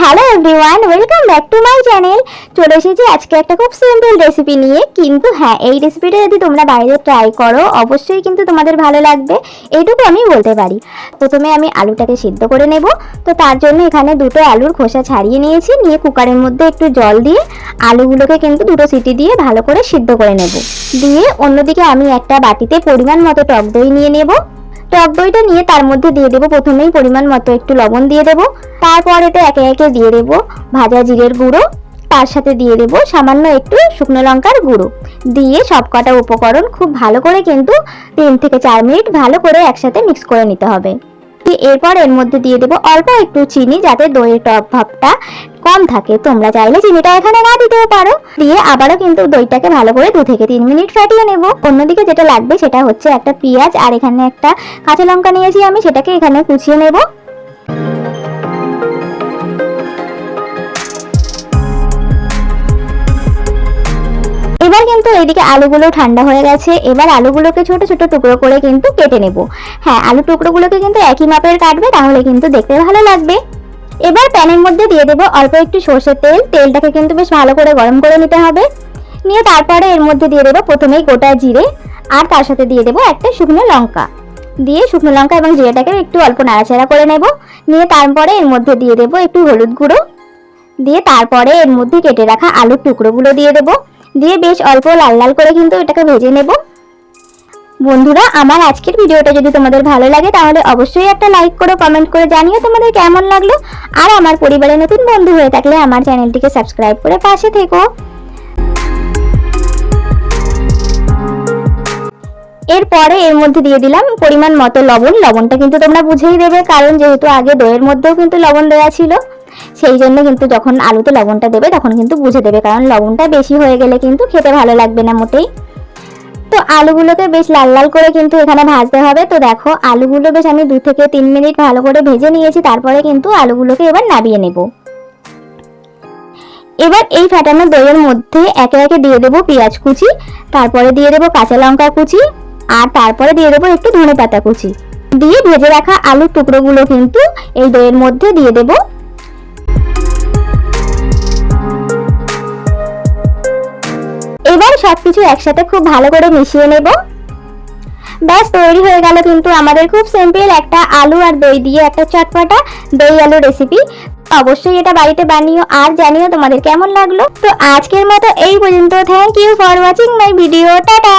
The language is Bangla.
Hello everyone, welcome back to my channel. চলে এসেছি আজকে একটা খুব সিম্পল রেসিপি নিয়ে। কিন্তু হ্যাঁ, এই রেসিপিটা যদি তোমরা বাইরে ট্রাই করো অবশ্যই কিন্তু তোমাদের ভালো লাগবে, এইটুকু আমি বলতে পারি। প্রথমে আমি আলুটাকে সিদ্ধ করে নেব। তো তার জন্য এখানে দুটো আলুর খোসা ছাড়িয়ে নিয়েছি, নিয়ে কুকারের মধ্যে একটু জল দিয়ে আলুগুলোকে কিন্তু দুটো সিটি দিয়ে ভালো করে সিদ্ধ করে নেব। দিয়ে অন্যদিকে আমি একটা বাটিতে পরিমাণ মতো টক দই নিয়ে নেব। টক দইটা নিয়ে তার মধ্যে দিয়ে দেবো প্রথমেই পরিমাণ মতো একটু লবণ দিয়ে দেবো। তারপর এতে একে একে দিয়ে দেবো ভাজা জিরের গুঁড়ো, তার সাথে দিয়ে দেবো সামান্য একটু শুকনো লঙ্কার গুঁড়ো। দিয়ে সবকটা উপকরণ খুব ভালো করে কিন্তু 3 থেকে 4 মিনিট ভালো করে একসাথে মিক্স করে নিতে হবে। এরপর এর মধ্যে দিয়ে দেবো অল্প একটু চিনি, যাতে দইয়ের টক ভাবটা কম থাকে। তোমরা চাইলে চিনিটা এখানে না দিতেও পারো। দিয়ে আবারও কিন্তু দইটাকে ভালো করে 2 থেকে 3 মিনিট ফাটিয়ে নেব। অন্যদিকে যেটা লাগবে সেটা হচ্ছে একটা পেঁয়াজ, আর এখানে একটা কাঁচা লঙ্কা নিয়েছি আমি, সেটাকে এখানে কুচিয়ে নেব। এবার কিন্তু এইদিকে আলুগুলো ঠান্ডা হয়ে গেছে। এবার আলুগুলোকে ছোট ছোট টুকরো করে কিন্তু কেটে নেব। হ্যাঁ, আলু টুকরোগুলোকে কিন্তু একই মাপের কাটবে, তাহলে কিন্তু দেখতে ভালো লাগবে। এবার প্যানের মধ্যে দিয়ে দেবো অল্প একটু সর্ষের তেল। তেলটাকে কিন্তু বেশ ভালো করে গরম করে নিতে হবে। নিয়ে তারপরে এর মধ্যে দিয়ে দেবো প্রথমেই গোটা জিরে, আর তার সাথে দিয়ে দেবো একটা শুকনো লঙ্কা। দিয়ে শুকনো লঙ্কা এবং জিরেটাকে একটু অল্প নাড়াচাড়া করে নেব। নিয়ে তারপরে এর মধ্যে দিয়ে দেবো একটু হলুদ গুঁড়ো। দিয়ে তারপরে এর মধ্যে কেটে রাখা আলুর টুকরোগুলো দিয়ে দেবো। দিয়ে বেশ অল্প লাল লাল করে কিন্তু এটাকে ভেজে নেব। বন্ধুরা, আমার আজকের ভিডিওটা যদি তোমাদের ভালো লাগে তাহলে অবশ্যই একটা লাইক করো, কমেন্ট করে জানিও তোমাদের কেমন লাগলো। আর আমার পরিবারে নতুন বন্ধু হয়ে থাকলে আমার চ্যানেলটিকে সাবস্ক্রাইব করে পাশে থেকো। এরপরে এর মধ্যে দিয়ে দিলাম পরিমাণ মতো লবণ। লবণটা কিন্তু তোমরা বুঝেই দেবে, কারণ যেহেতু আগে দইয়ের মধ্যেও কিন্তু লবণ দেওয়া ছিল, সেই জন্য কিন্তু যখন আলুতে লবণটা দেবে তখন কিন্তু বুঝে দেবে, কারণ লবণটা বেশি হয়ে গেলে কিন্তু খেতে ভালো লাগবে না মোটেই। তো আলুগুলোকে বেশ লাল লাল করে কিন্তু এখানে ভাজতে হবে। তো দেখো, আলুগুলো বেশ আমি 2 থেকে 3 মিনিট ভালো করে ভেজে নিয়েছি। তারপরে কিন্তু আলুগুলোকে এবার নামিয়ে নেব। এবার এই ফাটানো দইয়ের মধ্যে একে একে দিয়ে দেবো পেঁয়াজ কুচি, তারপরে দিয়ে দেবো কাঁচা লঙ্কা কুচি, আর তারপরে দিয়ে দেবো একটু ধনেপাতা কুচি। দিয়ে ভেজে রাখা আলুর টুকরোগুলো কিন্তু এই দইয়ের মধ্যে দিয়ে দেবো। এবার সবকিছু একসাথে খুব ভালো করে মিশিয়ে নেব। ব্যাস, তৈরি হয়ে গেল কিন্তু আমাদের খুব সিম্পল একটা আলু আর দই দিয়ে একটা চটপটা দই আলু রেসিপি। অবশ্যই এটা বাড়িতে বানিও আর জানিও তোমাদের কেমন লাগলো। তো আজকের মতো এই পর্যন্ত। Thank you for watching my video. Tata.